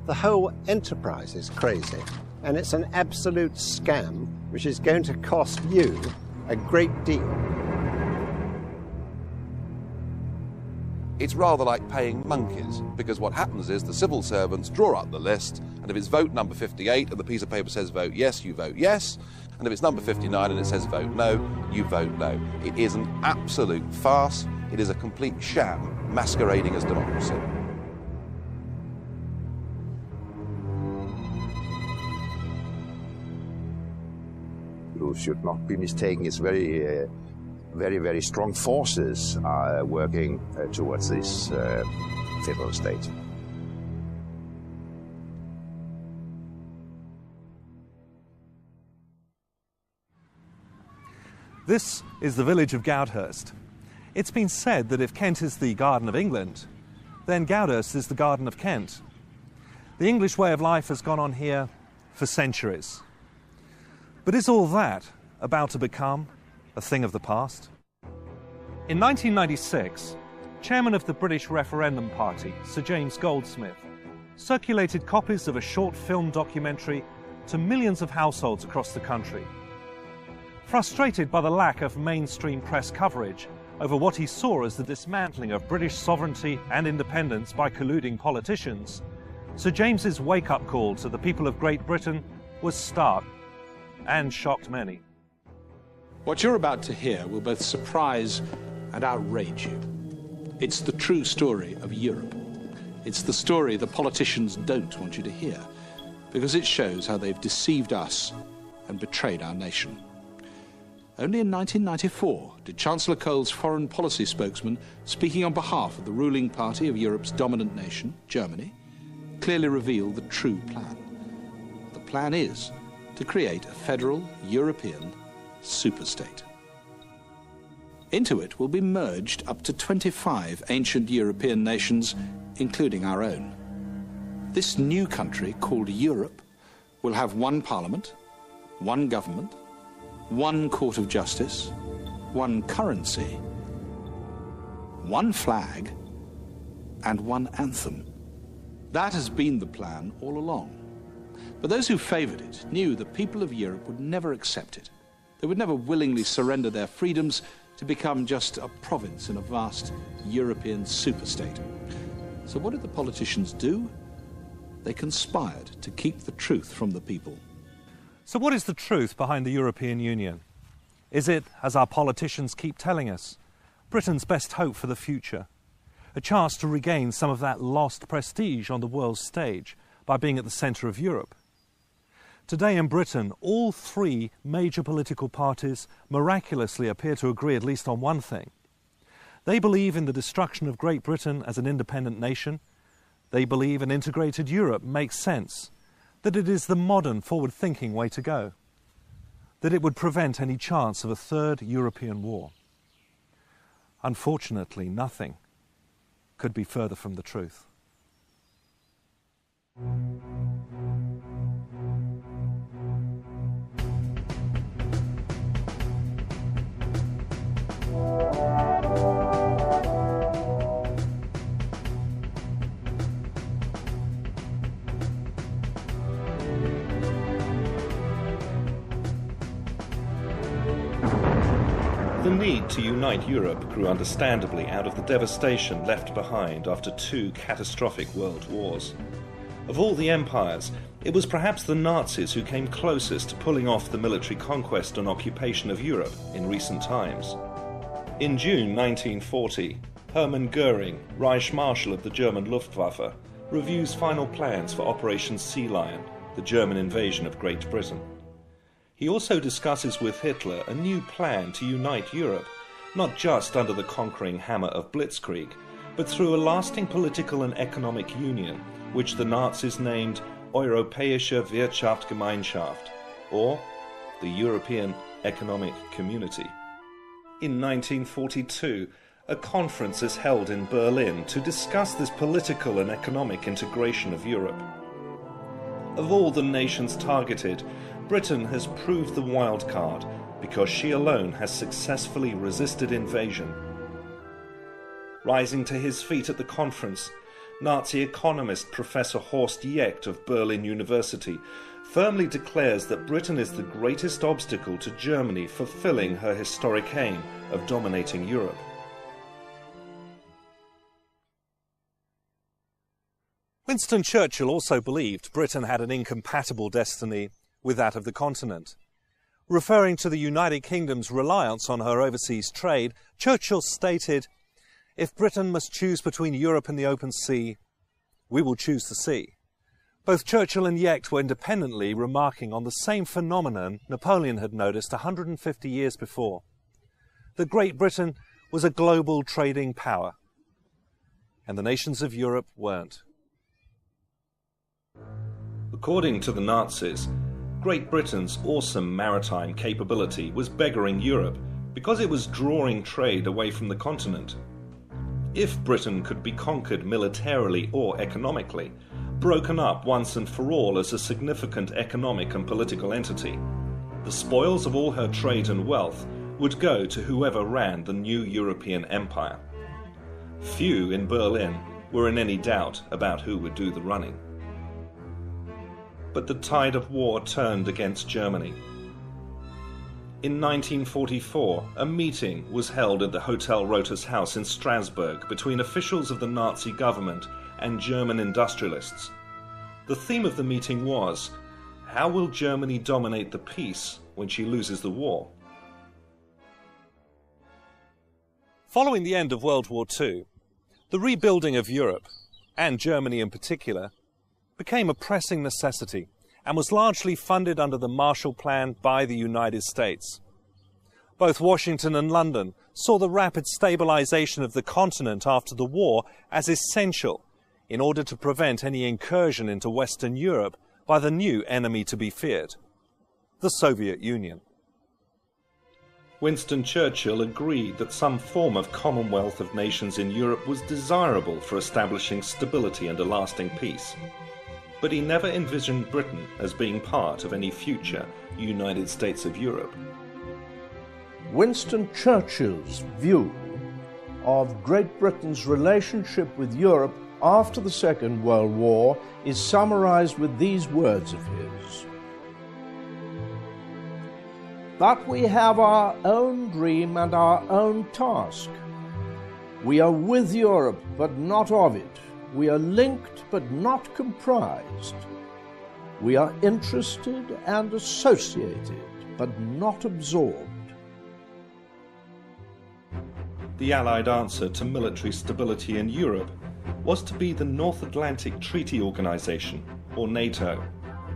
The whole enterprise is crazy, and it's an absolute scam which is going to cost you a great deal. It's rather like paying monkeys, because what happens is the civil servants draw up the list, and if it's vote number 58 and the piece of paper says vote yes, you vote yes, and if it's number 59 and it says vote no, you vote no. It is an absolute farce. It is a complete sham masquerading as democracy. You should not be mistaken. It's very, very strong forces are working towards this federal state. This is the village of Goudhurst. It's been said that if Kent is the Garden of England, then Goudhurst is the Garden of Kent. The English way of life has gone on here for centuries. But is all that about to become a thing of the past? In 1996, chairman of the British Referendum Party, Sir James Goldsmith, circulated copies of a short film documentary to millions of households across the country. Frustrated by the lack of mainstream press coverage over what he saw as the dismantling of British sovereignty and independence by colluding politicians, Sir James's wake-up call to the people of Great Britain was stark and shocked many. What you're about to hear will both surprise and outrage you. It's the true story of Europe. It's the story the politicians don't want you to hear, because it shows how they've deceived us and betrayed our nation. Only in 1994 did Chancellor Kohl's foreign policy spokesman, speaking on behalf of the ruling party of Europe's dominant nation, Germany, clearly reveal the true plan. The plan is to create a federal European superstate. Into it will be merged up to 25 ancient European nations, including our own. This new country, called Europe, will have one parliament, one government, one court of justice, one currency, one flag, and one anthem. That has been the plan all along. But those who favoured it knew the people of Europe would never accept it. They would never willingly surrender their freedoms to become just a province in a vast European superstate. So what did the politicians do? They conspired to keep the truth from the people. So what is the truth behind the European Union? Is it, as our politicians keep telling us, Britain's best hope for the future? A chance to regain some of that lost prestige on the world stage by being at the centre of Europe? Today in Britain, all three major political parties miraculously appear to agree at least on one thing. They believe in the destruction of Great Britain as an independent nation. They believe an integrated Europe makes sense, that it is the modern, forward-thinking way to go, that it would prevent any chance of a third European war. Unfortunately, nothing could be further from the truth. The need to unite Europe grew understandably out of the devastation left behind after two catastrophic world wars. Of all the empires, it was perhaps the Nazis who came closest to pulling off the military conquest and occupation of Europe in recent times. In June 1940, Hermann Göring, Reich Marshal of the German Luftwaffe, reviews final plans for Operation Sea Lion, the German invasion of Great Britain. He also discusses with Hitler a new plan to unite Europe, not just under the conquering hammer of Blitzkrieg, but through a lasting political and economic union, which the Nazis named Europäische Wirtschaftsgemeinschaft, or the European Economic Community. In 1942, a conference is held in Berlin to discuss this political and economic integration of Europe. Of all the nations targeted, Britain has proved the wild card because she alone has successfully resisted invasion. Rising to his feet at the conference, Nazi economist Professor Horst Jecht of Berlin University firmly declares that Britain is the greatest obstacle to Germany fulfilling her historic aim of dominating Europe. Winston Churchill also believed Britain had an incompatible destiny with that of the continent. Referring to the United Kingdom's reliance on her overseas trade, Churchill stated, "If Britain must choose between Europe and the open sea, we will choose the sea." Both Churchill and Jecht were independently remarking on the same phenomenon Napoleon had noticed 150 years before. That Great Britain was a global trading power, and the nations of Europe weren't. According to the Nazis, Great Britain's awesome maritime capability was beggaring Europe because it was drawing trade away from the continent. If Britain could be conquered militarily or economically, broken up once and for all as a significant economic and political entity, the spoils of all her trade and wealth would go to whoever ran the new European empire. Few in Berlin were in any doubt about who would do the running. But the tide of war turned against Germany. In 1944, a meeting was held at the Hotel Rotas House in Strasbourg between officials of the Nazi government and German industrialists. The theme of the meeting was, how will Germany dominate the peace when she loses the war? Following the end of World War II, the rebuilding of Europe, and Germany in particular, became a pressing necessity and was largely funded under the Marshall Plan by the United States. Both Washington and London saw the rapid stabilization of the continent after the war as essential in order to prevent any incursion into Western Europe by the new enemy to be feared, the Soviet Union. Winston Churchill agreed that some form of commonwealth of nations in Europe was desirable for establishing stability and a lasting peace. But he never envisioned Britain as being part of any future United States of Europe. Winston Churchill's view of Great Britain's relationship with Europe after the Second World War is summarized with these words of his. "But we have our own dream and our own task. We are with Europe, but not of it. We are linked, but not comprised. We are interested and associated, but not absorbed." The Allied answer to military stability in Europe was to be the North Atlantic Treaty Organization, or NATO,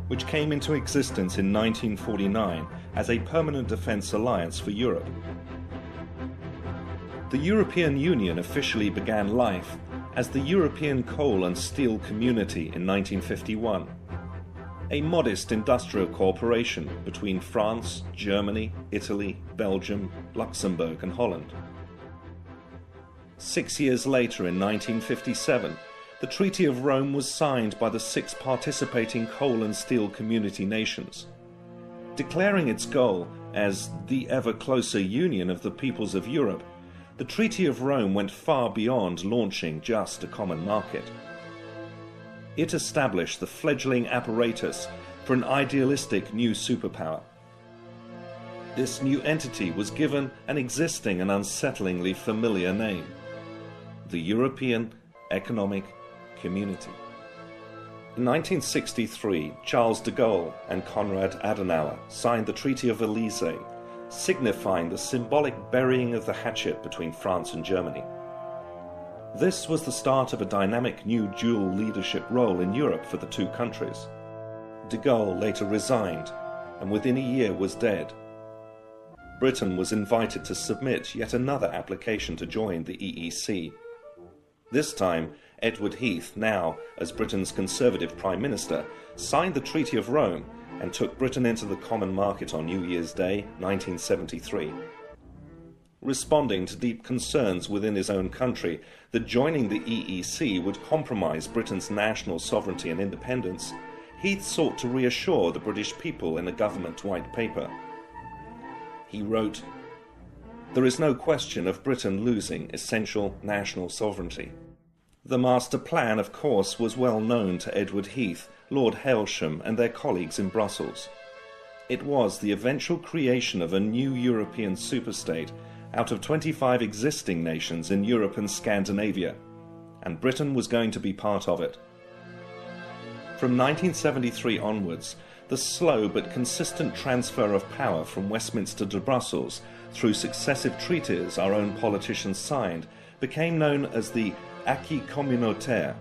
which came into existence in 1949 as a permanent defense alliance for Europe. The European Union officially began life as the European Coal and Steel Community in 1951, a modest industrial cooperation between France, Germany, Italy, Belgium, Luxembourg and Holland. 6 years later, in 1957, the Treaty of Rome was signed by the 6 participating coal and steel community nations. Declaring its goal as the ever closer union of the peoples of Europe, the Treaty of Rome went far beyond launching just a common market. It established the fledgling apparatus for an idealistic new superpower. This new entity was given an existing and unsettlingly familiar name: the European Economic Community. In 1963, Charles de Gaulle and Konrad Adenauer signed the Treaty of Elysee, signifying the symbolic burying of the hatchet between France and Germany. This was the start of a dynamic new dual leadership role in Europe for the two countries. De Gaulle later resigned, and within a year was dead. Britain was invited to submit yet another application to join the EEC. This time, Edward Heath, now as Britain's Conservative Prime Minister, signed the Treaty of Rome and took Britain into the common market on New Year's Day, 1973. Responding to deep concerns within his own country that joining the EEC would compromise Britain's national sovereignty and independence, Heath sought to reassure the British people in a government white paper. He wrote, "There is no question of Britain losing essential national sovereignty. The master plan, of course, was well known to Edward Heath, Lord Hailsham and their colleagues in Brussels. It was the eventual creation of a new European superstate out of 25 existing nations in Europe and Scandinavia, and Britain was going to be part of it. From 1973 onwards, the slow but consistent transfer of power from Westminster to Brussels through successive treaties our own politicians signed became known as the acquis communautaire.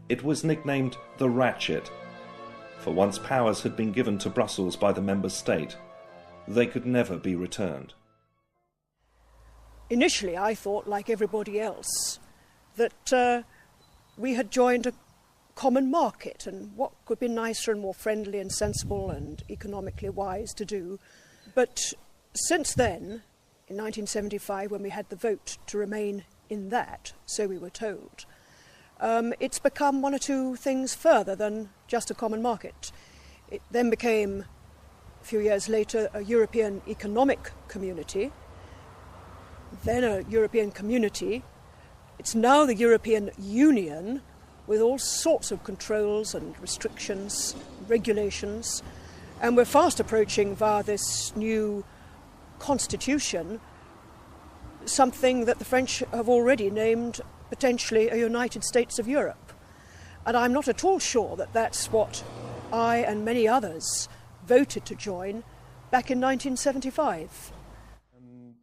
It was nicknamed the ratchet, for once powers had been given to Brussels by the member state, they could never be returned. Initially I thought, like everybody else, that we had joined a common market, and what could be nicer and more friendly and sensible and economically wise to do. But since then, in 1975, when we had the vote to remain in that, so we were told, it's become one or two things further than just a common market. It then became, a few years later, a European economic community, then a European community. It's now the European Union, with all sorts of controls and restrictions, regulations, and we're fast approaching, via this new constitution, something that the French have already named potentially a United States of Europe. And I'm not at all sure that that's what I and many others voted to join back in 1975.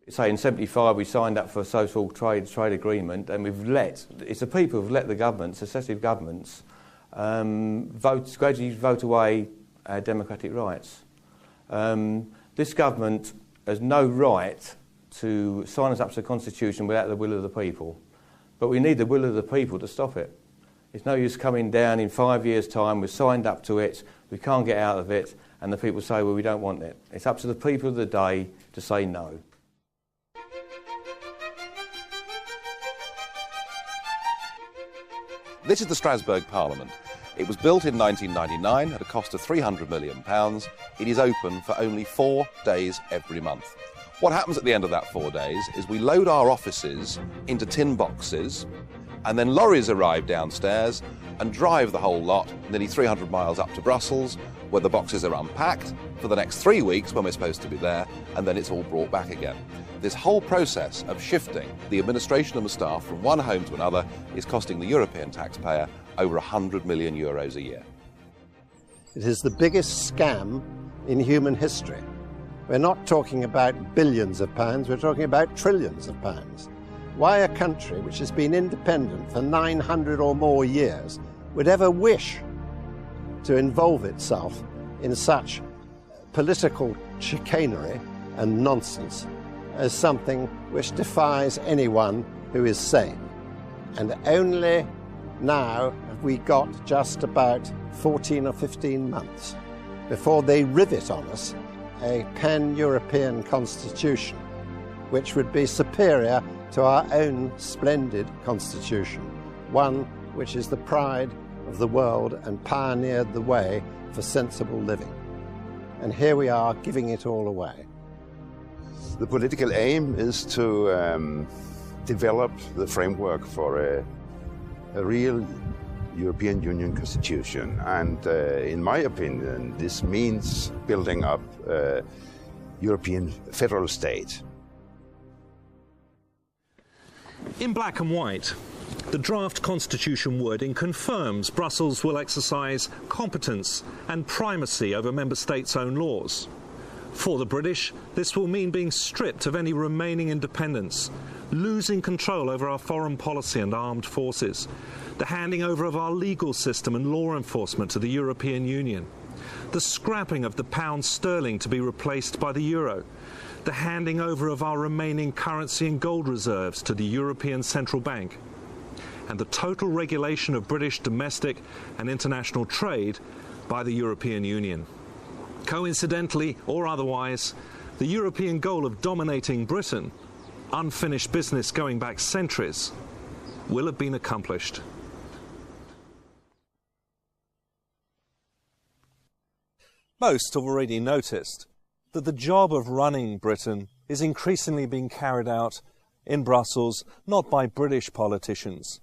Say in 75 we signed up for a social trade agreement, and it's the people who've let the governments, successive governments, gradually vote away our democratic rights. This government has no right to sign us up to the Constitution without the will of the people. But we need the will of the people to stop it. It's no use coming down in 5 years' time, we've signed up to it, we can't get out of it, and the people say, well, we don't want it. It's up to the people of the day to say no. This is the Strasbourg Parliament. It was built in 1999 at a cost of £300 million. It is open for only 4 days every month. What happens at the end of that 4 days is we load our offices into tin boxes, and then lorries arrive downstairs and drive the whole lot nearly 300 miles up to Brussels, where the boxes are unpacked for the next 3 weeks when we're supposed to be there, and then it's all brought back again. This whole process of shifting the administration and the staff from one home to another is costing the European taxpayer over €100 million a year. It is the biggest scam in human history. We're not talking about billions of pounds, we're talking about trillions of pounds. Why a country which has been independent for 900 or more years would ever wish to involve itself in such political chicanery and nonsense as something which defies anyone who is sane. And only now have we got just about 14 or 15 months before they rivet on us a pan-European constitution which would be superior to our own splendid constitution, one which is the pride of the world and pioneered the way for sensible living. And here we are giving it all away. The political aim is to develop the framework for a real European Union constitution. And in my opinion, this means building up a European federal state. In black and white, the draft constitution wording confirms Brussels will exercise competence and primacy over member states' own laws. For the British, this will mean being stripped of any remaining independence, losing control over our foreign policy and armed forces, the handing over of our legal system and law enforcement to the European Union, the scrapping of the pound sterling to be replaced by the euro, the handing over of our remaining currency and gold reserves to the European Central Bank, and the total regulation of British domestic and international trade by the European Union. Coincidentally or otherwise, the European goal of dominating Britain, unfinished business going back centuries, will have been accomplished. Most have already noticed that the job of running Britain is increasingly being carried out in Brussels not by British politicians,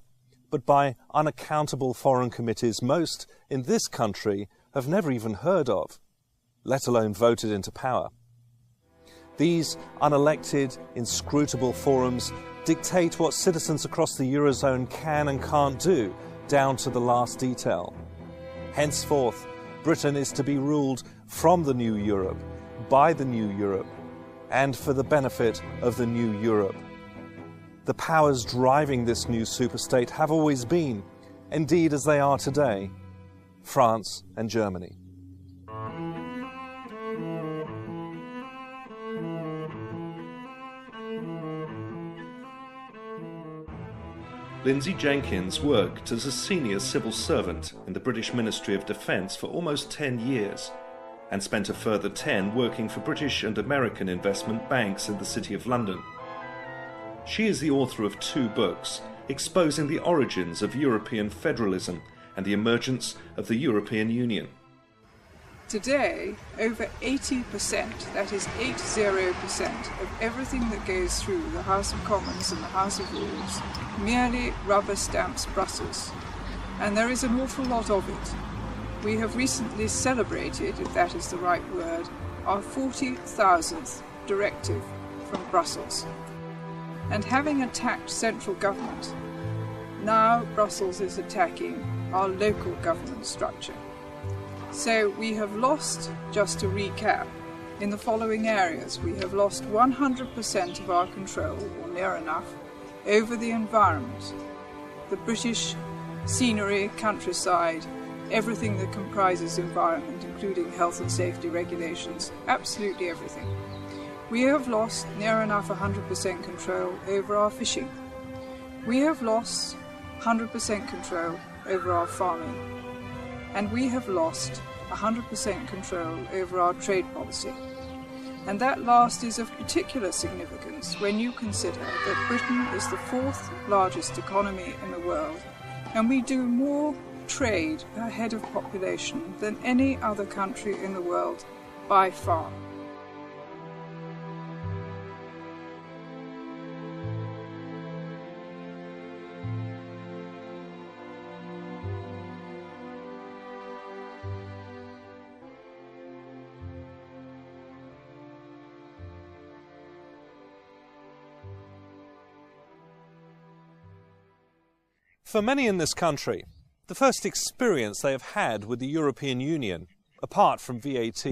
but by unaccountable foreign committees most in this country have never even heard of, let alone voted into power. These unelected, inscrutable forums dictate what citizens across the Eurozone can and can't do, down to the last detail. Henceforth, Britain is to be ruled from the new Europe, by the new Europe, and for the benefit of the new Europe. The powers driving this new superstate have always been, indeed as they are today, France and Germany. Lindsay Jenkins worked as a senior civil servant in the British Ministry of Defence for almost 10 years and spent a further 10 working for British and American investment banks in the City of London. She is the author of 2 books exposing the origins of European federalism and the emergence of the European Union. Today, over 80%, that is 80%, of everything that goes through the House of Commons and the House of Lords merely rubber stamps Brussels. And there is an awful lot of it. We have recently celebrated, if that is the right word, our 40,000th directive from Brussels. And having attacked central government, now Brussels is attacking our local government structure. So we have lost, just to recap, in the following areas. We have lost 100% of our control, or near enough, over the environment. The British scenery, countryside, everything that comprises environment, including health and safety regulations, absolutely everything. We have lost near enough 100% control over our fishing. We have lost 100% control over our farming. And we have lost 100% control over our trade policy. And that last is of particular significance when you consider that Britain is the 4th largest economy in the world, and we do more trade per head of population than any other country in the world by far. For many in this country, the first experience they have had with the European Union, apart from VAT,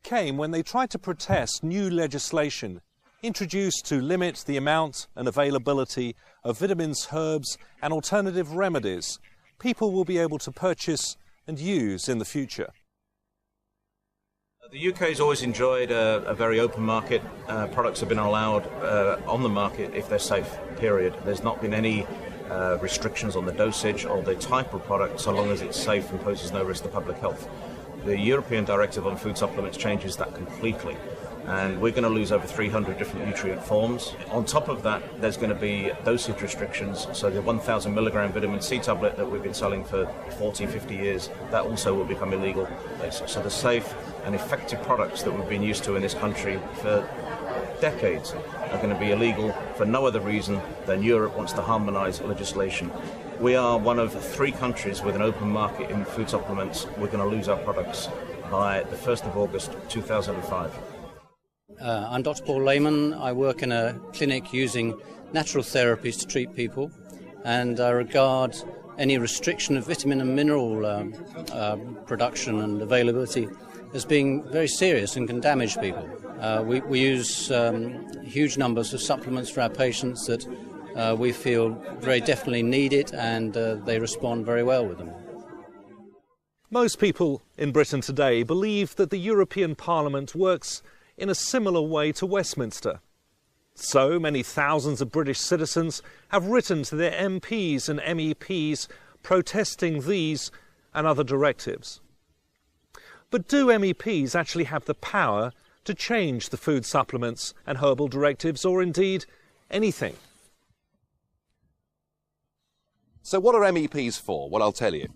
came when they tried to protest new legislation introduced to limit the amount and availability of vitamins, herbs and alternative remedies people will be able to purchase and use in the future. The UK has always enjoyed a very open market. Products have been allowed on the market if they're safe, period. There's not been any restrictions on the dosage or the type of product so long as it's safe and poses no risk to public health. The European Directive on Food Supplements changes that completely, and we're going to lose over 300 different nutrient forms. On top of that, there's going to be dosage restrictions, so the 1,000 milligram vitamin C tablet that we've been selling for 40, 50 years, that also will become illegal. So the safe and effective products that we've been used to in this country for decades are going to be illegal for no other reason than Europe wants to harmonise legislation. We are one of 3 countries with an open market in food supplements. We're going to lose our products by the 1st of August 2005. I'm Dr. Paul Lehman. I work in a clinic using natural therapies to treat people, and I regard any restriction of vitamin and mineral production and availability as being very serious and can damage people. We use huge numbers of supplements for our patients that we feel very definitely need it, and they respond very well with them. Most people in Britain today believe that the European Parliament works in a similar way to Westminster. So many thousands of British citizens have written to their MPs and MEPs protesting these and other directives. But do MEPs actually have the power to change the food supplements and herbal directives, or indeed anything? So what are MEPs for? Well, I'll tell you.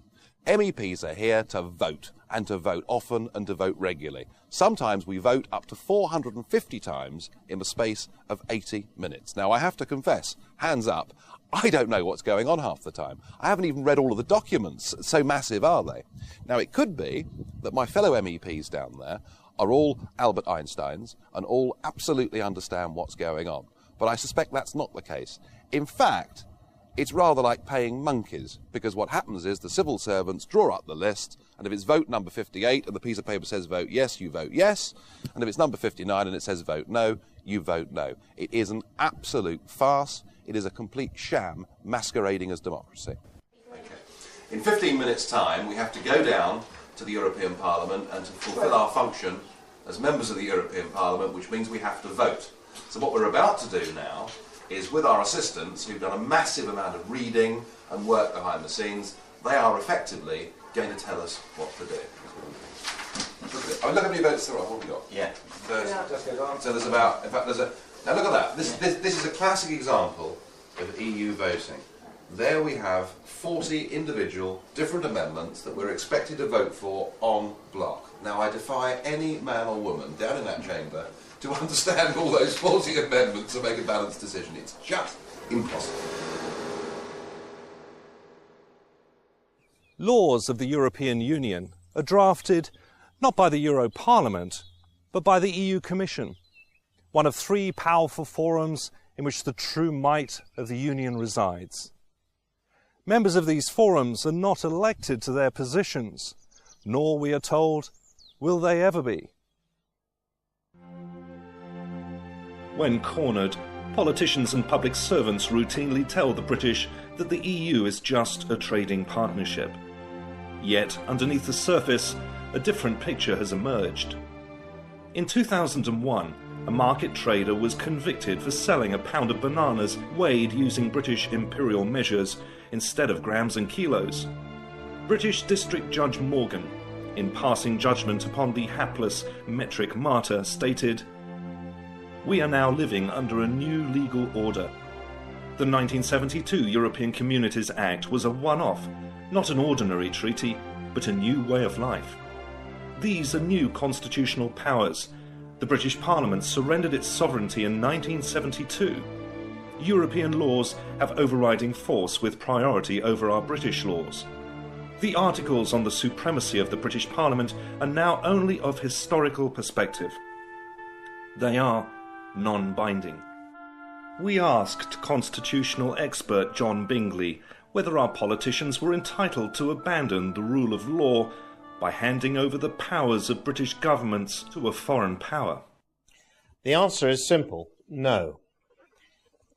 MEPs are here to vote, and to vote often and to vote regularly. Sometimes we vote up to 450 times in the space of 80 minutes. Now, I have to confess, hands up, I don't know what's going on half the time. I haven't even read all of the documents, so massive are they. Now, it could be that my fellow MEPs down there are all Albert Einsteins and all absolutely understand what's going on. But I suspect that's not the case. In fact, it's rather like paying monkeys, because what happens is the civil servants draw up the list, and if it's vote number 58 and the piece of paper says vote yes, you vote yes, and if it's number 59 and it says vote no, you vote no. It is an absolute farce. It is a complete sham masquerading as democracy. Okay. In 15 minutes' time, we have to go down to the European Parliament and to fulfil our function as members of the European Parliament, which means we have to vote. So what we're about to do now is, with our assistants, who've done a massive amount of reading and work behind the scenes, they are effectively going to tell us what to do. Look at it. I mean, look how many votes there are. What have we got? Yeah. So there's about, in fact, now look at that. This is a classic example of EU voting. There we have 40 individual different amendments that we're expected to vote for en bloc. Now, I defy any man or woman down in that chamber to understand all those 40 amendments and make a balanced decision. It's just impossible. Laws of the European Union are drafted not by the Euro Parliament, but by the EU Commission, one of three powerful forums in which the true might of the Union resides. Members of these forums are not elected to their positions, nor, we are told, will they ever be. When cornered, politicians and public servants routinely tell the British that the EU is just a trading partnership. Yet, underneath the surface, a different picture has emerged. In 2001, a market trader was convicted for selling a pound of bananas weighed using British imperial measures instead of grams and kilos. British District Judge Morgan, in passing judgment upon the hapless metric martyr, stated, "We are now living under a new legal order. The 1972 European Communities Act was a one-off, not an ordinary treaty, but a new way of life. These are new constitutional powers. The British Parliament surrendered its sovereignty in 1972. European laws have overriding force with priority over our British laws. The articles on the supremacy of the British Parliament are now only of historical perspective. They are non-binding." We asked constitutional expert John Bingley whether our politicians were entitled to abandon the rule of law by handing over the powers of British governments to a foreign power. The answer is simple: no.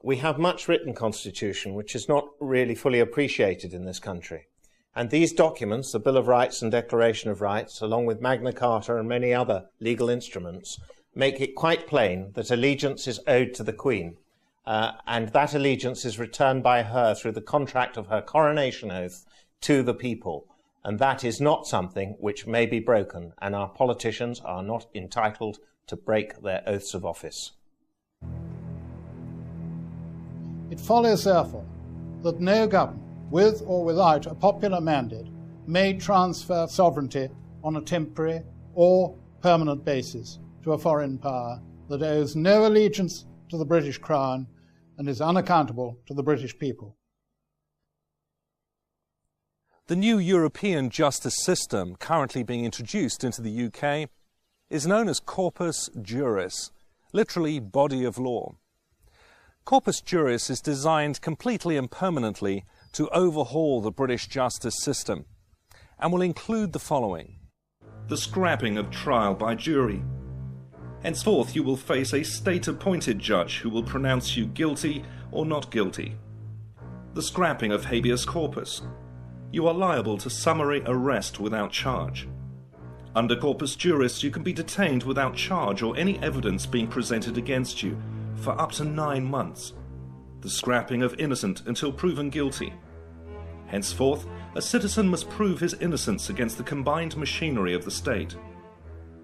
We have much written constitution which is not really fully appreciated in this country. And these documents, the Bill of Rights and Declaration of Rights, along with Magna Carta and many other legal instruments, make it quite plain that allegiance is owed to the Queen, and that allegiance is returned by her through the contract of her coronation oath to the people. And that is not something which may be broken, and our politicians are not entitled to break their oaths of office. It follows, therefore, that no government, with or without a popular mandate, may transfer sovereignty on a temporary or permanent basis to a foreign power that owes no allegiance to the British Crown and is unaccountable to the British people. The new European justice system currently being introduced into the UK is known as corpus juris, literally body of law. Corpus juris is designed completely and permanently to overhaul the British justice system and will include the following: the scrapping of trial by jury. Henceforth you will face a state-appointed judge who will pronounce you guilty or not guilty. The scrapping of habeas corpus. You are liable to summary arrest without charge. Under corpus juris, you can be detained without charge or any evidence being presented against you for up to 9 months. The scrapping of innocent until proven guilty. Henceforth, a citizen must prove his innocence against the combined machinery of the state.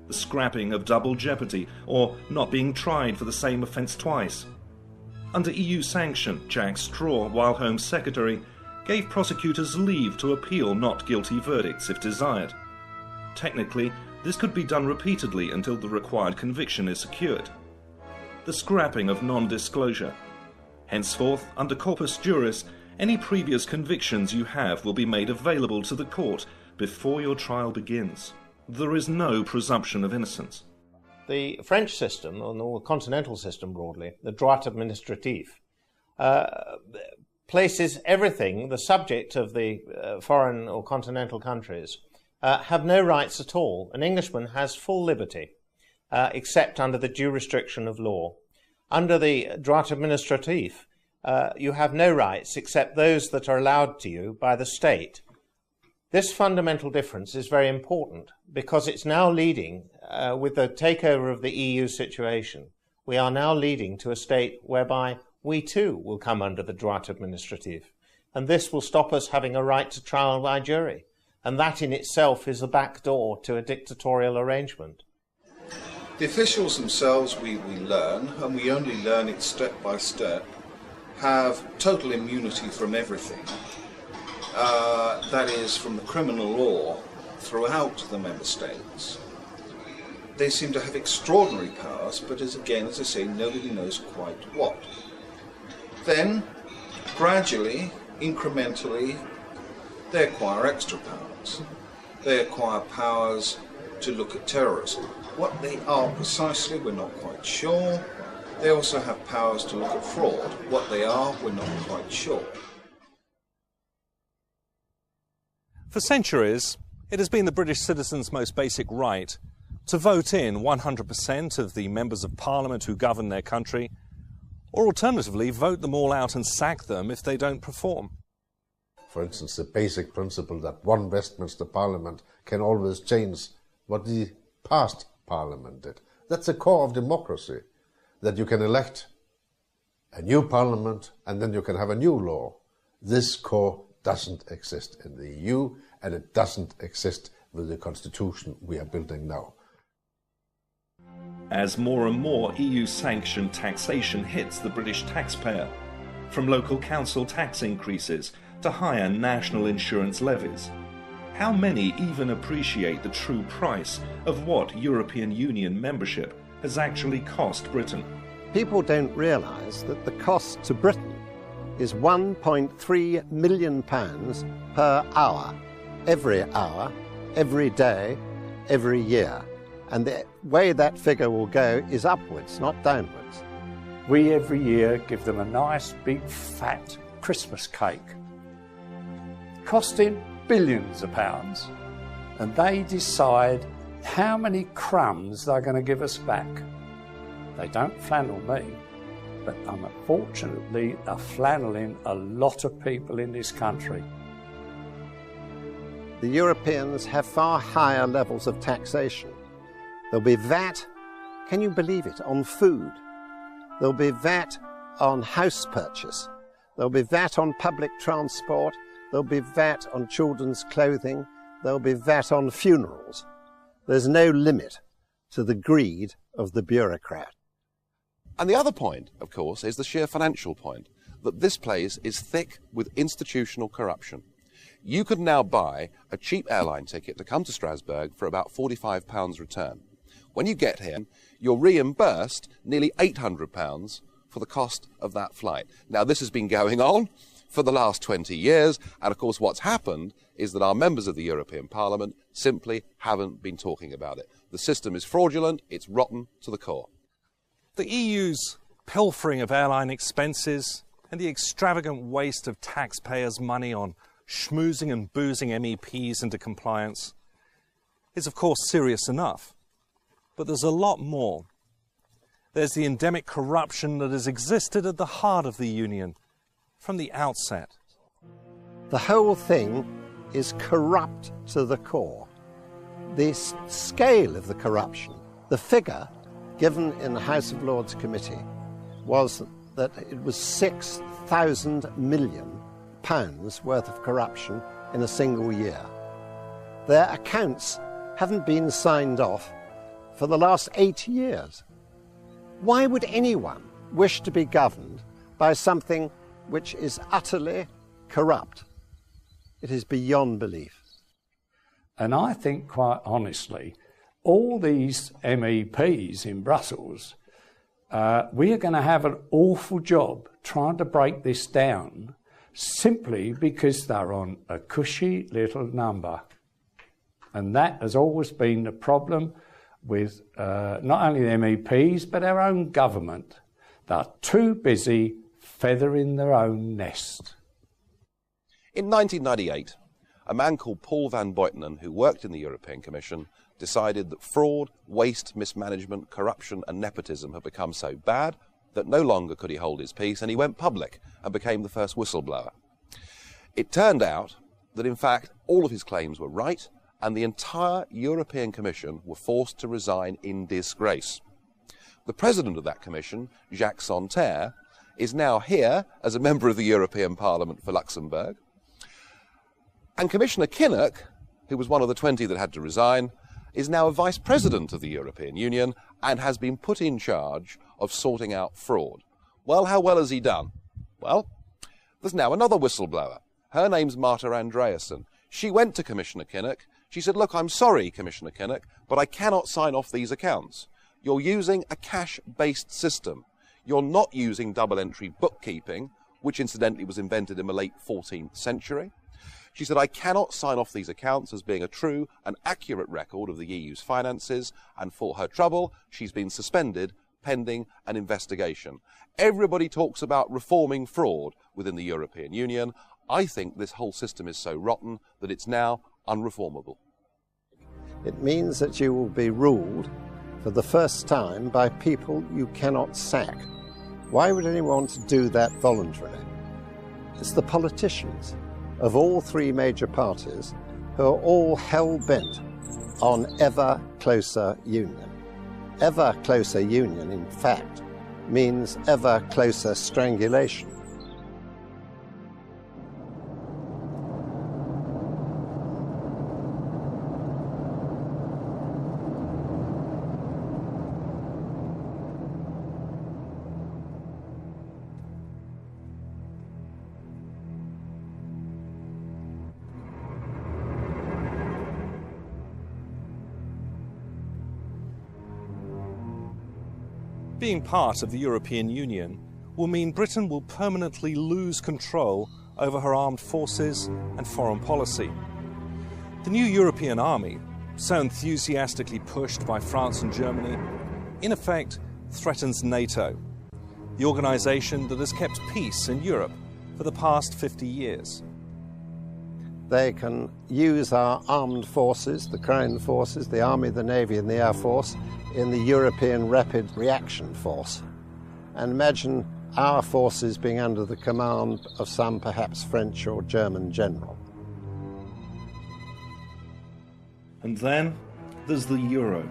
The scrapping of double jeopardy, or not being tried for the same offence twice. Under EU sanction, Jack Straw, while Home Secretary, gave prosecutors leave to appeal not guilty verdicts if desired. Technically, this could be done repeatedly until the required conviction is secured. The scrapping of non-disclosure. Henceforth, under corpus juris, any previous convictions you have will be made available to the court before your trial begins. There is no presumption of innocence. The French system, or the continental system broadly, the droit administratif, places everything, the subject of the foreign or continental countries, have no rights at all. An Englishman has full liberty, except under the due restriction of law. Under the droit administratif, you have no rights except those that are allowed to you by the state. This fundamental difference is very important because it's now leading, with the takeover of the EU situation, we are now leading to a state whereby we too will come under the droit administratif. And this will stop us having a right to trial by jury. And that in itself is a back door to a dictatorial arrangement. The officials themselves, we learn, and we only learn it step by step, have total immunity from everything. That is, from the criminal law throughout the member states. They seem to have extraordinary powers, but as I say, nobody knows quite what. Then, gradually, incrementally, they acquire extra powers. They acquire powers to look at terrorism. What they are precisely, we're not quite sure. They also have powers to look at fraud. What they are, we're not quite sure. For centuries, it has been the British citizens' most basic right to vote in 100% of the members of Parliament who govern their country, or alternatively vote them all out and sack them if they don't perform. For instance, the basic principle that one Westminster Parliament can always change what the past Parliament did. That's the core of democracy, that you can elect a new Parliament and then you can have a new law. This core doesn't exist in the EU, and it doesn't exist with the constitution we are building now. As more and more EU-sanctioned taxation hits the British taxpayer, from local council tax increases to higher national insurance levies, how many even appreciate the true price of what European Union membership has actually cost Britain? People don't realise that the cost to Britain is £1.3 million per hour, every day, every year. And the way that figure will go is upwards, not downwards. We every year give them a nice big fat Christmas cake, costing billions of pounds, and they decide how many crumbs they're going to give us back. They don't flannel me, but unfortunately are flanneling a lot of people in this country. The Europeans have far higher levels of taxation. There'll be VAT, can you believe it, on food. There'll be VAT on house purchase. There'll be VAT on public transport. There'll be VAT on children's clothing. There'll be VAT on funerals. There's no limit to the greed of the bureaucrat. And the other point, of course, is the sheer financial point, that this place is thick with institutional corruption. You could now buy a cheap airline ticket to come to Strasbourg for about £45 return. When you get here, you're reimbursed nearly £800 for the cost of that flight. Now, this has been going on for the last 20 years, and of course what's happened is that our members of the European Parliament simply haven't been talking about it. The system is fraudulent, it's rotten to the core. The EU's pilfering of airline expenses and the extravagant waste of taxpayers' money on schmoozing and boozing MEPs into compliance is of course serious enough. But there's a lot more. There's the endemic corruption that has existed at the heart of the Union from the outset. The whole thing is corrupt to the core. The scale of the corruption, the figure given in the House of Lords Committee was that it was £6,000 million worth of corruption in a single year. Their accounts haven't been signed off for the last 8 years. Why would anyone wish to be governed by something which is utterly corrupt It is beyond belief. And I think, quite honestly, all these MEPs in Brussels, we are going to have an awful job trying to break this down simply because they're on a cushy little number. And that has always been the problem with not only the MEPs, but our own government. They're too busy feathering their own nest. In 1998, a man called Paul van Buitenen, who worked in the European Commission, decided that fraud, waste, mismanagement, corruption and nepotism had become so bad that no longer could he hold his peace, and he went public and became the first whistleblower. It turned out that, in fact, all of his claims were right, and the entire European Commission were forced to resign in disgrace. The president of that commission, Jacques Santer, is now here as a member of the European Parliament for Luxembourg. And Commissioner Kinnock, who was one of the 20 that had to resign, is now a vice president of the European Union and has been put in charge of sorting out fraud. Well, how well has he done? Well, there's now another whistleblower. Her name's Marta Andreasen. She went to Commissioner Kinnock. She said, look, I'm sorry, Commissioner Kinnock, but I cannot sign off these accounts. You're using a cash-based system. You're not using double-entry bookkeeping, which incidentally was invented in the late 14th century. She said, I cannot sign off these accounts as being a true and accurate record of the EU's finances, and for her trouble, she's been suspended pending an investigation. Everybody talks about reforming fraud within the European Union. I think this whole system is so rotten that it's now unreformable. It means that you will be ruled for the first time by people you cannot sack. Why would anyone want to do that voluntarily? It's the politicians of all three major parties who are all hell-bent on ever closer union. Ever closer union, in fact, means ever closer strangulation. Being part of the European Union will mean Britain will permanently lose control over her armed forces and foreign policy. The new European army, so enthusiastically pushed by France and Germany, in effect threatens NATO, the organisation that has kept peace in Europe for the past 50 years. They can use our armed forces, the Crown forces, the Army, the Navy and the Air Force, in the European Rapid Reaction Force. And imagine our forces being under the command of some perhaps French or German general. And then there's the euro.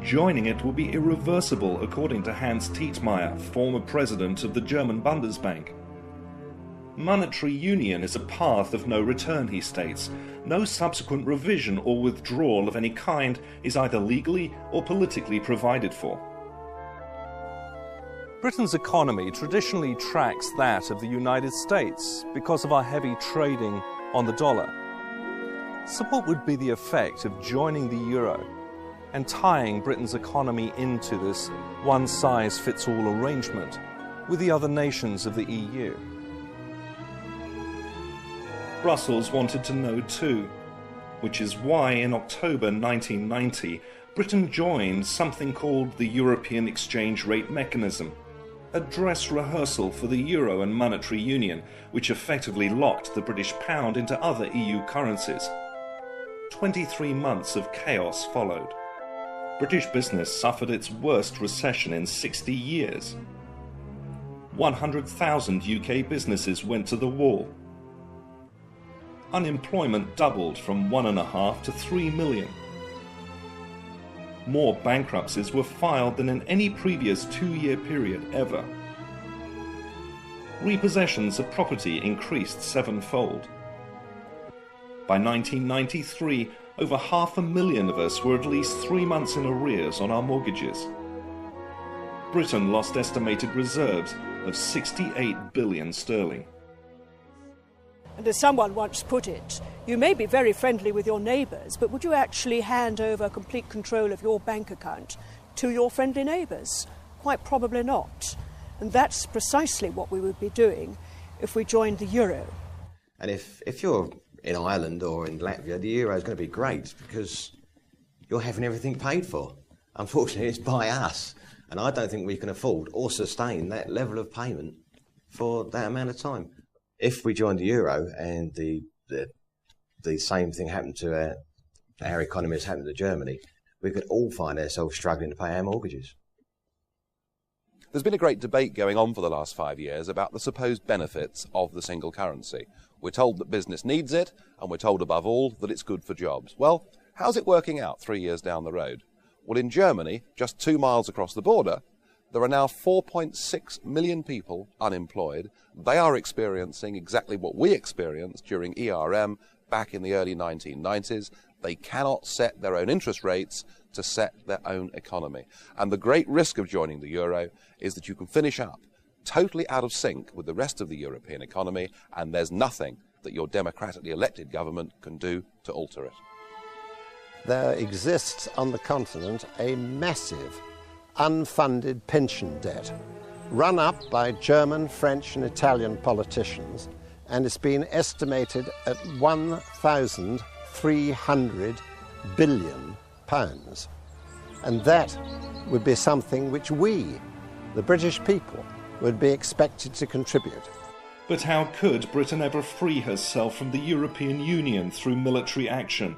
Joining it will be irreversible, according to Hans Tietmeyer, former president of the German Bundesbank. Monetary union is a path of no return, he states. No subsequent revision or withdrawal of any kind is either legally or politically provided for. Britain's economy traditionally tracks that of the United States because of our heavy trading on the dollar. So what would be the effect of joining the euro and tying Britain's economy into this one-size-fits-all arrangement with the other nations of the EU? Brussels wanted to know too, which is why in October 1990 Britain joined something called the European Exchange Rate Mechanism, a dress rehearsal for the euro and monetary union, which effectively locked the British pound into other EU currencies. 23 months of chaos followed. British business suffered its worst recession in 60 years. 100,000 UK businesses went to the wall. Unemployment doubled from 1.5 to 3 million. More bankruptcies were filed than in any previous 2-year period ever. Repossessions of property increased 7-fold. By 1993, over 500,000 of us were at least 3 months in arrears on our mortgages. Britain lost estimated reserves of 68 billion sterling. And as someone once put it, you may be very friendly with your neighbours, but would you actually hand over complete control of your bank account to your friendly neighbours? Quite probably not. And that's precisely what we would be doing if we joined the euro. And if you're in Ireland or in Latvia, the euro is going to be great because you're having everything paid for. Unfortunately, it's by us. And I don't think we can afford or sustain that level of payment for that amount of time. If we joined the euro and the same thing happened to our economy as happened to Germany, we could all find ourselves struggling to pay our mortgages. There's been a great debate going on for the last 5 years about the supposed benefits of the single currency. We're told that business needs it, and we're told above all that it's good for jobs. Well, how's it working out 3 years down the road? Well, in Germany, just 2 miles across the border, there are now 4.6 million people unemployed. They are experiencing exactly what we experienced during ERM back in the early 1990s. They cannot set their own interest rates to set their own economy. And the great risk of joining the euro is that you can finish up totally out of sync with the rest of the European economy, and there's nothing that your democratically elected government can do to alter it. There exists on the continent a massive unfunded pension debt run up by German, French and Italian politicians, and it's been estimated at £1,300 billion. And that would be something which we, the British people, would be expected to contribute. But how could Britain ever free herself from the European Union through military action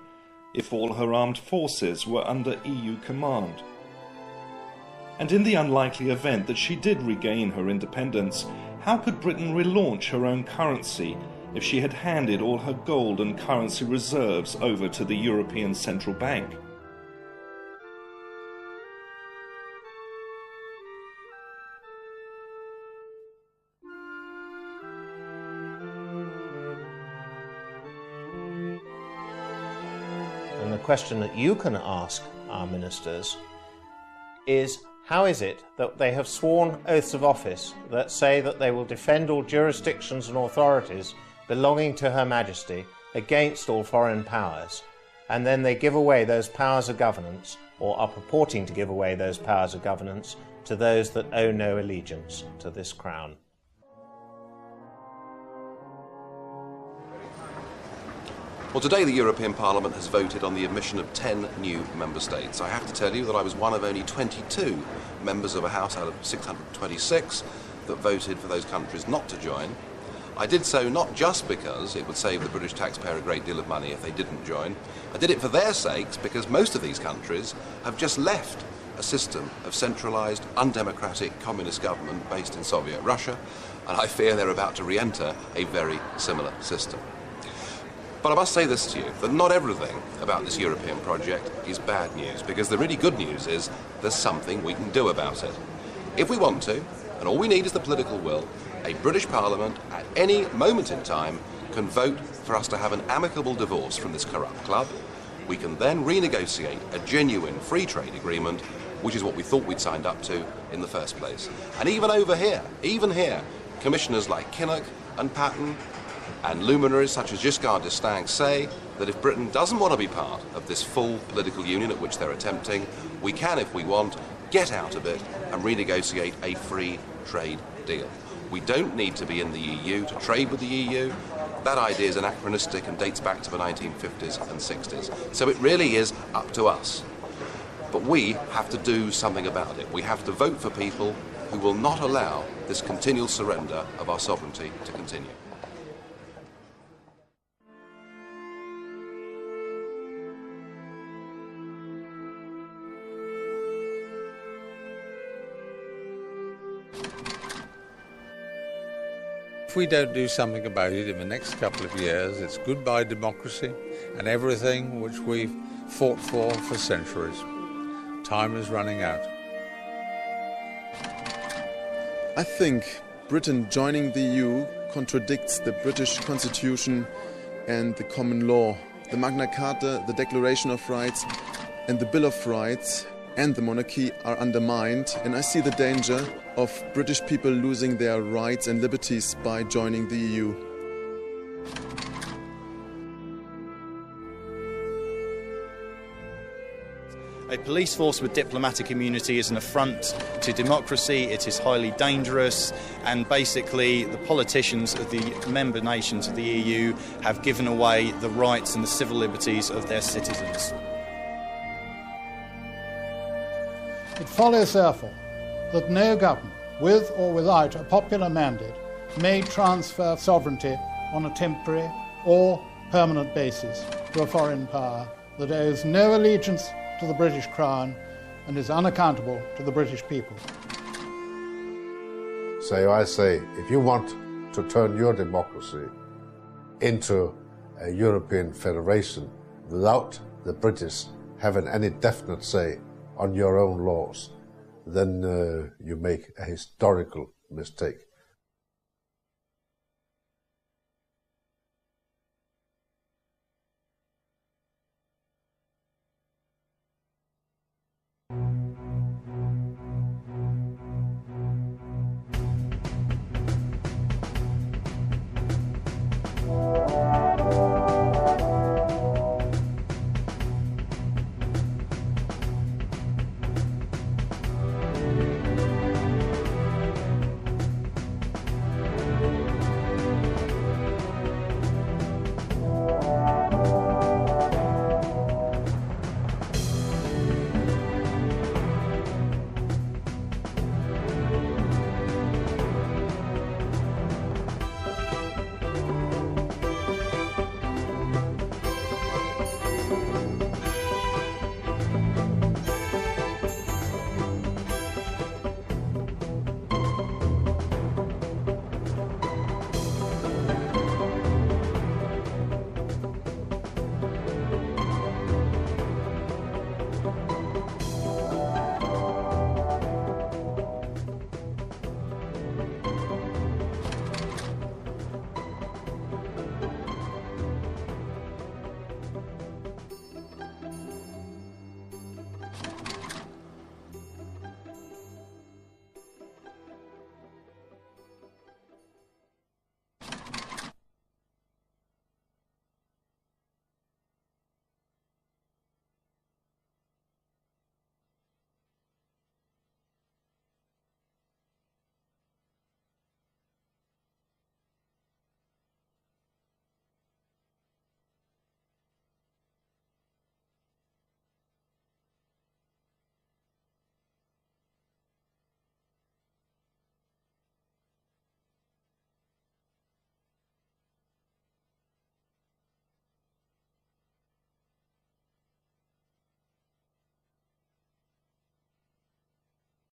if all her armed forces were under EU command? And in the unlikely event that she did regain her independence, how could Britain relaunch her own currency if she had handed all her gold and currency reserves over to the European Central Bank? And the question that you can ask our ministers is, how is it that they have sworn oaths of office that say that they will defend all jurisdictions and authorities belonging to Her Majesty against all foreign powers, and then they give away those powers of governance, or are purporting to give away those powers of governance, to those that owe no allegiance to this crown? Well, today the European Parliament has voted on the admission of 10 new member states. I have to tell you that I was one of only 22 members of a House out of 626 that voted for those countries not to join. I did so not just because it would save the British taxpayer a great deal of money if they didn't join. I did it for their sakes because most of these countries have just left a system of centralised, undemocratic communist government based in Soviet Russia, and I fear they're about to re-enter a very similar system. But I must say this to you, that not everything about this European project is bad news, because the really good news is there's something we can do about it. If we want to, and all we need is the political will, a British Parliament at any moment in time can vote for us to have an amicable divorce from this corrupt club. We can then renegotiate a genuine free trade agreement, which is what we thought we'd signed up to in the first place. And even over here, commissioners like Kinnock and Patton and luminaries such as Giscard d'Estaing say that if Britain doesn't want to be part of this full political union at which they're attempting, we can, if we want, get out of it and renegotiate a free trade deal. We don't need to be in the EU to trade with the EU. That idea is anachronistic and dates back to the 1950s and 60s. So it really is up to us. But we have to do something about it. We have to vote for people who will not allow this continual surrender of our sovereignty to continue. If we don't do something about it in the next couple of years, it's goodbye democracy and everything which we've fought for centuries. Time is running out. I think Britain joining the EU contradicts the British Constitution and the common law. The Magna Carta, the Declaration of Rights and the Bill of Rights and the monarchy are undermined, and I see the danger of British people losing their rights and liberties by joining the EU. A police force with diplomatic immunity is an affront to democracy, it is highly dangerous, and basically the politicians of the member nations of the EU have given away the rights and the civil liberties of their citizens. It follows, therefore, that no government, with or without a popular mandate, may transfer sovereignty on a temporary or permanent basis to a foreign power that owes no allegiance to the British Crown and is unaccountable to the British people. So I say, if you want to turn your democracy into a European federation without the British having any definite say on your own laws, then you make a historical mistake.